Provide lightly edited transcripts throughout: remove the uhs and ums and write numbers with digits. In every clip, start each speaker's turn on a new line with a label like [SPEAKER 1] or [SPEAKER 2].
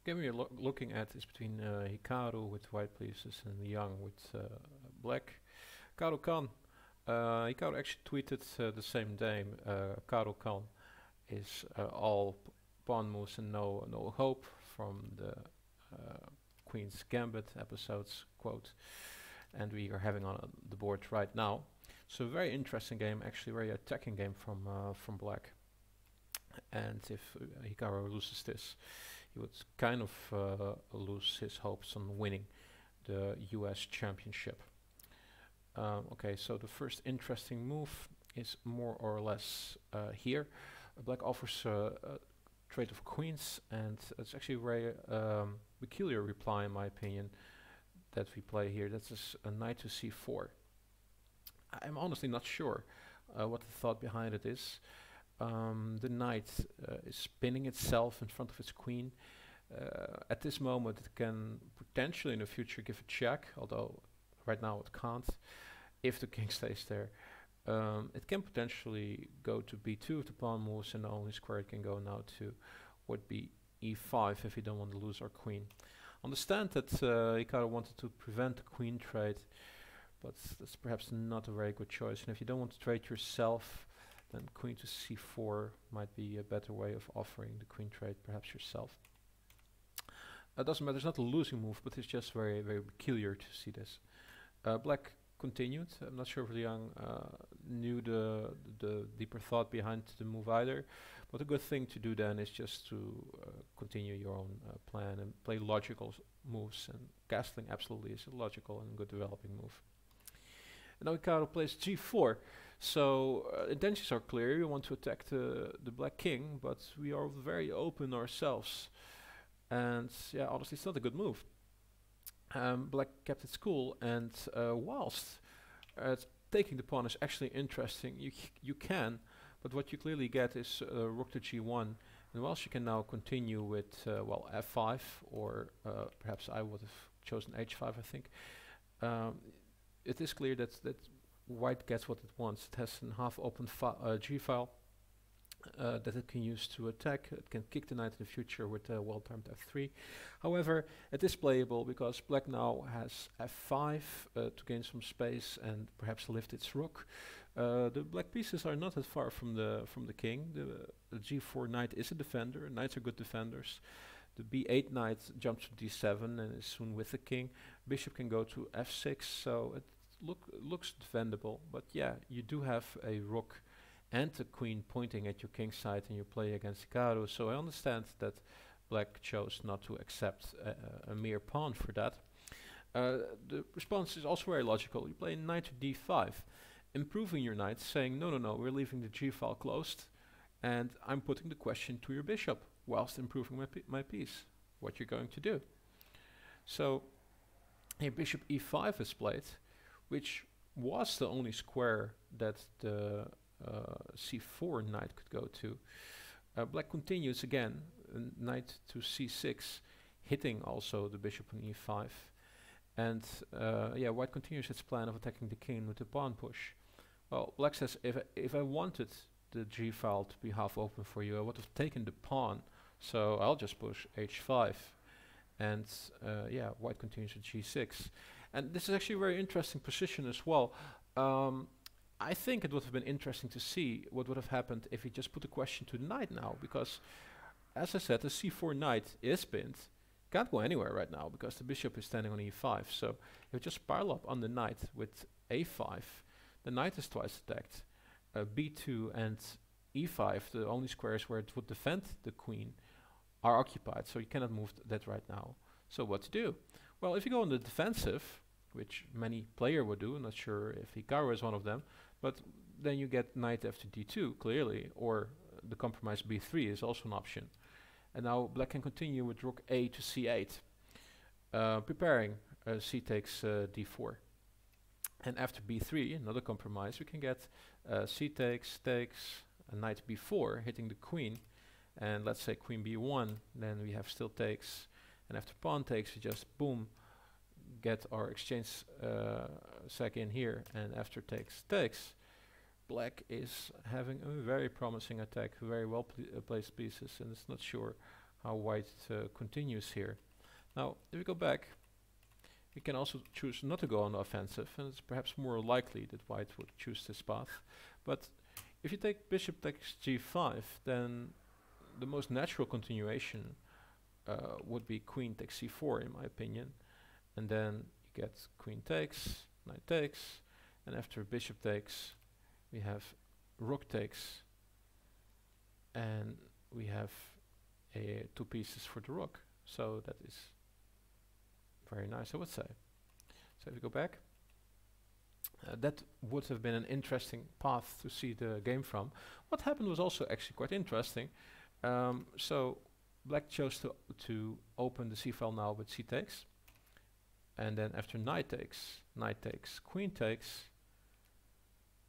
[SPEAKER 1] Game we're looking at is between Hikaru with white pieces and Liang with black. Hikaru Khan. Hikaru actually tweeted the same day. Hikaru Khan is all pawn moves and no hope from the Queen's Gambit episodes quote, and we are having on the board right now. So very interesting game, actually very attacking game from black. And if Hikaru loses this, he would kind of lose his hopes on winning the US Championship. Okay, so the first interesting move is more or less here. Black offers a trade of queens, and it's actually a very peculiar reply, in my opinion, that we play here. That's a knight to c4. I'm honestly not sure what the thought behind it is. The knight is spinning itself in front of its queen. At this moment it can potentially in the future give a check, although right now it can't. If the king stays there, it can potentially go to b2 if the pawn moves, and the only square it can go now to would be e5 if you don't want to lose our queen. Understand that Hikaru wanted to prevent the queen trade, but that's perhaps not a very good choice. And if you don't want to trade yourself, then queen to c4 might be a better way of offering the queen trade, perhaps yourself. It doesn't matter, it's not a losing move, but it's just very, very peculiar to see this. Black continued. I'm not sure if Liang knew the deeper thought behind the move either, but a good thing to do then is just to continue your own plan and play logical moves, and castling absolutely is a logical and good developing move. And now Hikaru plays g4. So intentions are clear. We want to attack the black king, but we are very open ourselves. And yeah, honestly, it's not a good move. Black kept its cool, and whilst taking the pawn is actually interesting, you can, but what you clearly get is rook to g1. And whilst you can now continue with well, f5, or perhaps I would have chosen h5, I think. It is clear that white gets what it wants. It has a half open G file that it can use to attack. It can kick the knight in the future with a well-timed f3. However, it is playable because black now has f5 to gain some space and perhaps lift its rook. The black pieces are not that far from the king. The g4 knight is a defender. Knights are good defenders. The b8 knight jumps to d7 and is soon with the king. Bishop can go to f6, so it looks defendable. But yeah, you do have a rook and a queen pointing at your king side, and you play against Hikaru. So I understand that black chose not to accept a mere pawn for that. The response is also very logical. You play knight to d5, improving your knight, saying no, we're leaving the g file closed, and I'm putting the question to your bishop whilst improving my piece, what you're going to do. So here bishop e5 is played, which was the only square that the c4 knight could go to. Black continues again, knight to c6, hitting also the bishop on e5. And yeah, white continues its plan of attacking the king with the pawn push. Well, black says, if I wanted the g file to be half open for you, I would have taken the pawn. So I'll just push h5, and yeah, white continues with g6. And this is actually a very interesting position as well. I think it would have been interesting to see what would have happened if he just put the question to the knight now, because as I said, the c4 knight is pinned, can't go anywhere right now because the bishop is standing on e5. So if you just pile up on the knight with a5, the knight is twice attacked. b2 and e5, the only squares where it would defend the queen, are occupied, so you cannot move that right now. So what to do? Well, if you go on the defensive, which many player would do, I'm not sure if Hikaru is one of them, but then you get knight f to d2 clearly, or the compromise b3 is also an option. And now black can continue with rook a to c8, preparing c takes d4. And after b3, another compromise, we can get c takes, a knight b4, hitting the queen, and let's say queen b1, then we have still takes, and after pawn takes, we just boom, get our exchange sack in here, and after takes, black is having a very promising attack, very well placed pieces, and it's not sure how white continues here. Now, if we go back, we can also choose not to go on the offensive, and it's perhaps more likely that white would choose this path. But if you take bishop takes g5, then the most natural continuation would be queen takes c4, in my opinion. And then you get queen takes, knight takes, and after bishop takes, we have rook takes, and we have two pieces for the rook. So that is very nice, I would say. So if we go back, that would have been an interesting path to see the game from. What happened was also actually quite interesting. So black chose to open the c file now with c takes, and then after knight takes, queen takes,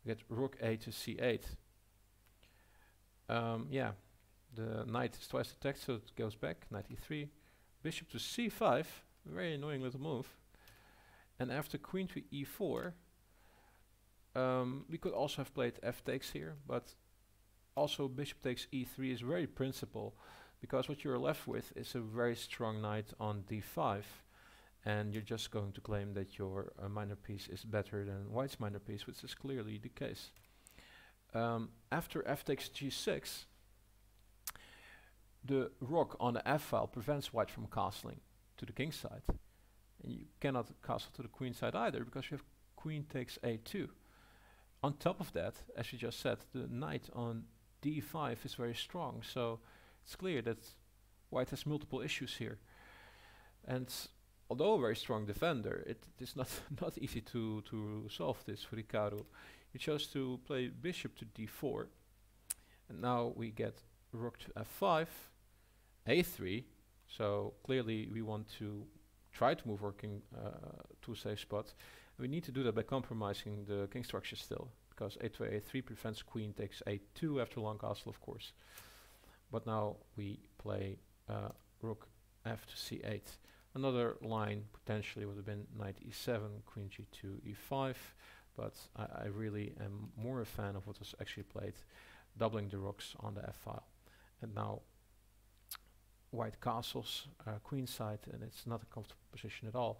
[SPEAKER 1] we get rook a to c8. Yeah, the knight is twice attacked, so it goes back, knight e3, bishop to c5, very annoying little move. And after queen to e4, we could also have played f takes here, but also bishop takes e3 is very principal, because what you're left with is a very strong knight on d5, and you're just going to claim that your minor piece is better than white's minor piece, which is clearly the case. After f takes g6, the rook on the f file prevents white from castling to the king side, and you cannot castle to the queen side either, because you have queen takes a2. On top of that, as you just said, the knight on d5 is very strong, so it's clear that white has multiple issues here. And although a very strong defender, it is not not easy to solve this for Hikaru. He chose to play bishop to d4, and now we get rook to f5, a3. So clearly we want to try to move our king to a safe spot. We need to do that by compromising the king structure still, because a to a3 prevents queen takes a2 after long castle, of course. But now we play rook f to c8. Another line potentially would have been knight e7, queen g2, e5, but I really am more a fan of what was actually played, doubling the rooks on the f file. And now white castles queen side, and it's not a comfortable position at all.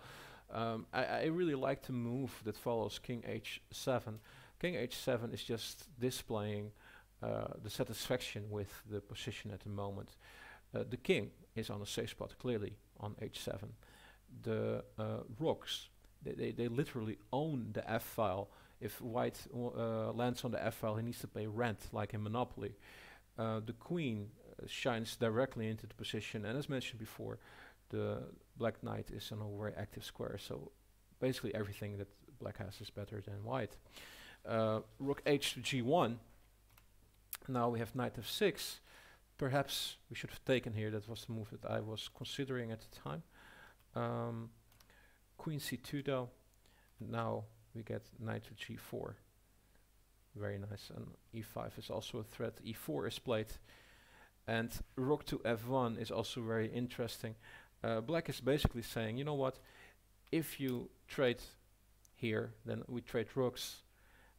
[SPEAKER 1] I really like the move that follows king h7. King h7 is just displaying the satisfaction with the position at the moment. The king is on a safe spot, clearly, on h7. The rooks, they literally own the f file. If white lands on the f file, he needs to pay rent, like in Monopoly. The queen shines directly into the position, and as mentioned before, the black knight is on a very active square, so basically everything that black has is better than white. Rook h to g1. Now we have knight f6. Perhaps we should have taken here, that was the move that I was considering at the time. Queen c2 though. Now we get knight to g4. Very nice, and e5 is also a threat. e4 is played, and rook to f1 is also very interesting. Black is basically saying, you know what, if you trade here, then we trade rooks,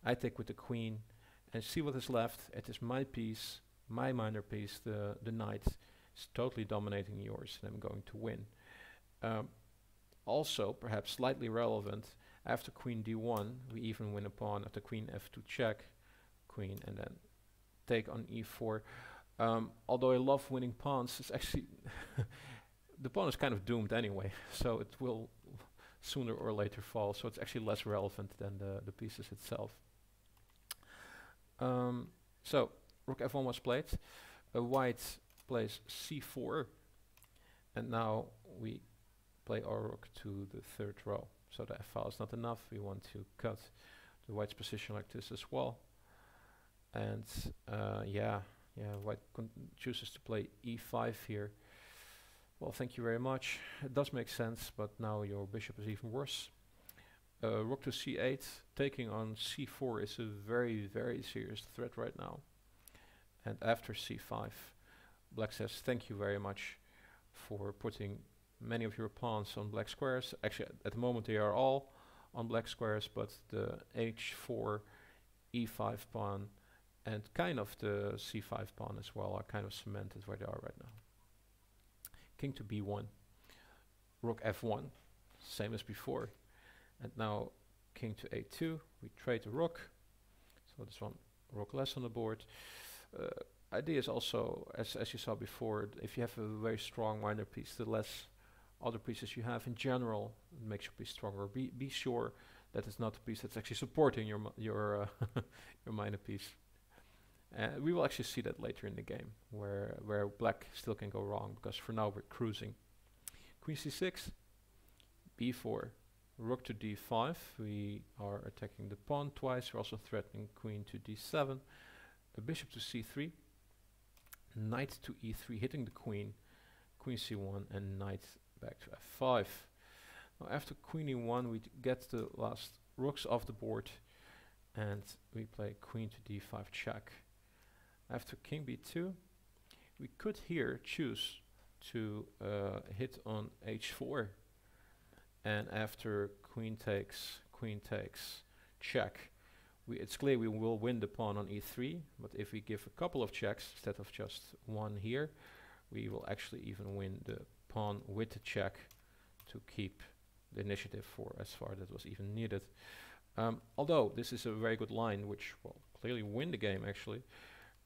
[SPEAKER 1] I take with the queen, and see what is left. It is my piece, my minor piece, the knight is totally dominating yours, and I'm going to win. Also, perhaps slightly relevant, after queen d1, we even win a pawn. After queen f2 check, queen, and then take on e4. Although I love winning pawns, it's actually the pawn is kind of doomed anyway, so it will sooner or later fall, so it's actually less relevant than the pieces itself. So rook f1 was played. White plays c4, and now we play our rook to the third row. So the f file is not enough. We want to cut the white's position like this as well. And white chooses to play e5 here. Well, thank you very much. It does make sense, but now your bishop is even worse. Rook to c8, taking on c4 is a very, very serious threat right now. And after c5, black says thank you very much for putting many of your pawns on black squares. Actually, at the moment they are all on black squares, but the h4, e5 pawn, and kind of the c5 pawn as well are kind of cemented where they are right now. king to b1, rook f1, same as before. And now king to a2, we trade the rook. So this one rook less on the board. Idea is also, as you saw before, if you have a very strong minor piece, the less other pieces you have in general, it makes your piece stronger. Be sure that it's not a piece that's actually supporting your your minor piece. We will actually see that later in the game, where black still can go wrong, because for now we're cruising. Queen c6, b4, rook to d5. We are attacking the pawn twice. We're also threatening queen to d7. A bishop to c3, knight to e3, hitting the queen, queen c1, and knight back to f5. Now after queen e1, we get the last rooks off the board, and we play queen to d5 check. After king b2, we could here choose to hit on h4, and after queen takes check, it's clear we will win the pawn on e3, but if we give a couple of checks instead of just one here, we will actually even win the pawn with the check to keep the initiative for as far as was even needed. Although this is a very good line, which will clearly win the game actually,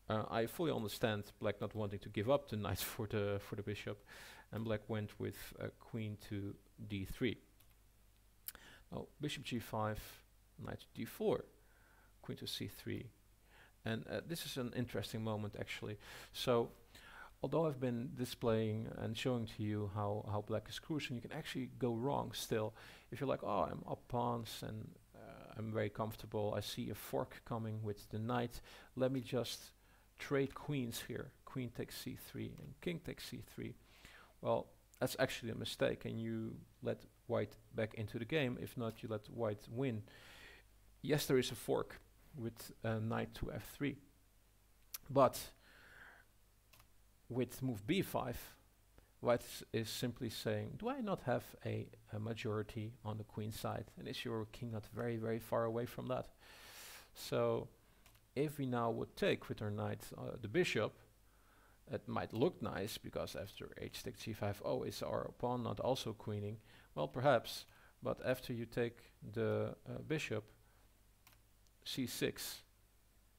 [SPEAKER 1] I fully understand black not wanting to give up the knight for the bishop, and black went with queen to d3. Now bishop g5, knight to d4, queen to c3, and this is an interesting moment actually. So although I've been displaying and showing to you how black is cruising, you can actually go wrong still. If you're like, oh, I'm up pawns and I'm very comfortable, I see a fork coming with the knight, let me just trade queens here. Queen takes c3 and king takes c3. Well, that's actually a mistake, and you let white back into the game. If not, you let white win. Yes, there is a fork with knight to f3, but with move b5, white is simply saying, do I not have a majority on the queen side? And is your king not very, very far away from that? So if we now would take with our knight the bishop, it might look nice, because after h takes g5, oh, is our pawn not also queening? Well, perhaps, but after you take the bishop, c6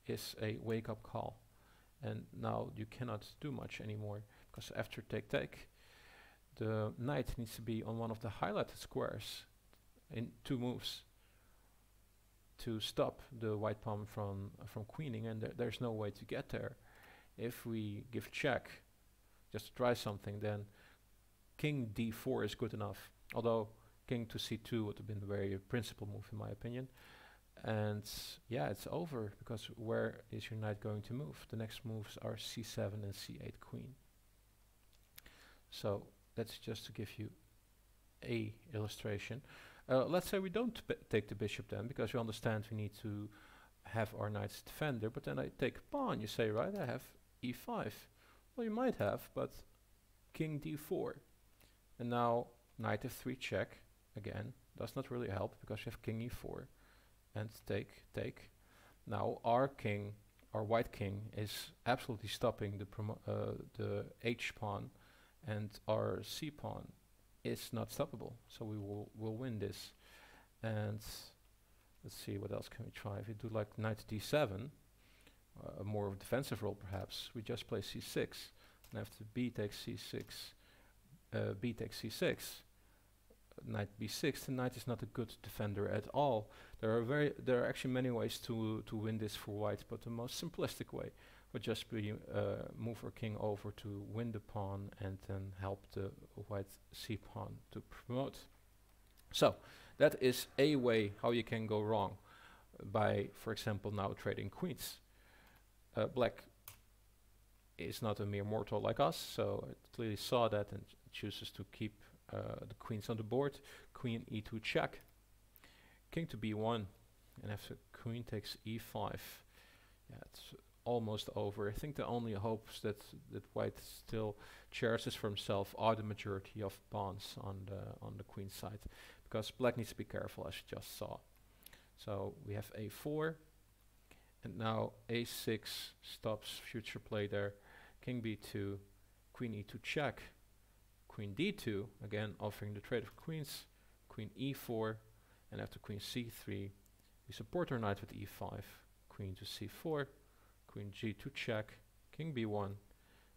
[SPEAKER 1] is a wake-up call. And now you cannot do much anymore, because after take, the knight needs to be on one of the highlighted squares in 2 moves to stop the white pawn from queening, and there's no way to get there. If we give check, just to try something, then king d4 is good enough, although king to c2 would have been a very principal move in my opinion. And yeah, it's over, because where is your knight going to move? The next moves are c7 and c8 queen. So that's just to give you a illustration. Let's say we don't take the bishop then, because you understand we need to have our knight's defender, but then I take a pawn, you say, right? I have e5. Well, you might have, but king d4. And now knight f3 check, again, does not really help, because you have king e4. And take. Now our king, our white king, is absolutely stopping the h pawn, and our c pawn is not stoppable. So we will win this. And let's see, what else can we try? If we do like knight d7, a more defensive role perhaps, we just play c6, and after b takes c6, b takes c6. Knight b6, the knight is not a good defender at all. There are actually many ways to win this for white, but the most simplistic way would just be move our king over to win the pawn and then help the white c pawn to promote. So that is a way how you can go wrong by, for example, now trading queens. Black is not a mere mortal like us, so it clearly saw that and chooses to keep the queens on the board. Queen e2 check, king to b1, and after queen takes e5, yeah, it's almost over. I think the only hopes that white still cherishes for himself are the majority of pawns on the queen side, because black needs to be careful, as you just saw. So we have a4, and now a6 stops future play there. King b2, queen e2 check, queen d2, again offering the trade of queens, queen e4, and after queen c3, we support our knight with e5, queen to c4, queen g2 check, king b1,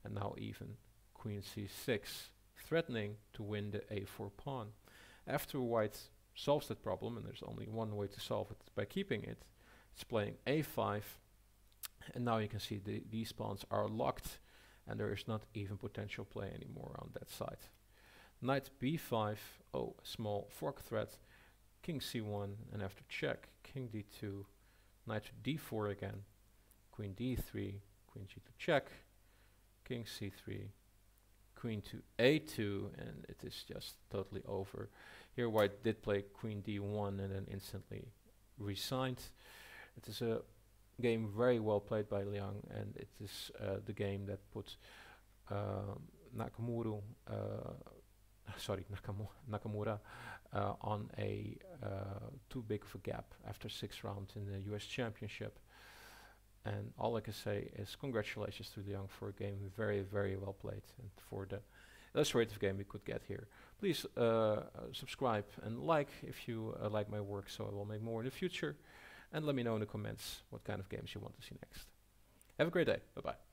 [SPEAKER 1] and now even queen c6, threatening to win the a4 pawn. After white solves that problem, and there's only one way to solve it by keeping it, it's playing a5, and now you can see these pawns are locked, and there is not even potential play anymore on that side. Knight b5, oh, a small fork threat, king c1, and after check, king d2, knight to d4 again, queen d3, queen g2 check, king c3, queen to a2, and it is just totally over. Here white did play queen d1 and then instantly resigned. It is a game very well played by Liang, and it is the game that put Nakamura on a too big of a gap after 6 rounds in the US Championship. And all I can say is congratulations to Liang for a game very, very well played, and for the illustrative game we could get here. Please subscribe and like if you like my work, so I will make more in the future. And let me know in the comments what kind of games you want to see next. Have a great day. Bye-bye.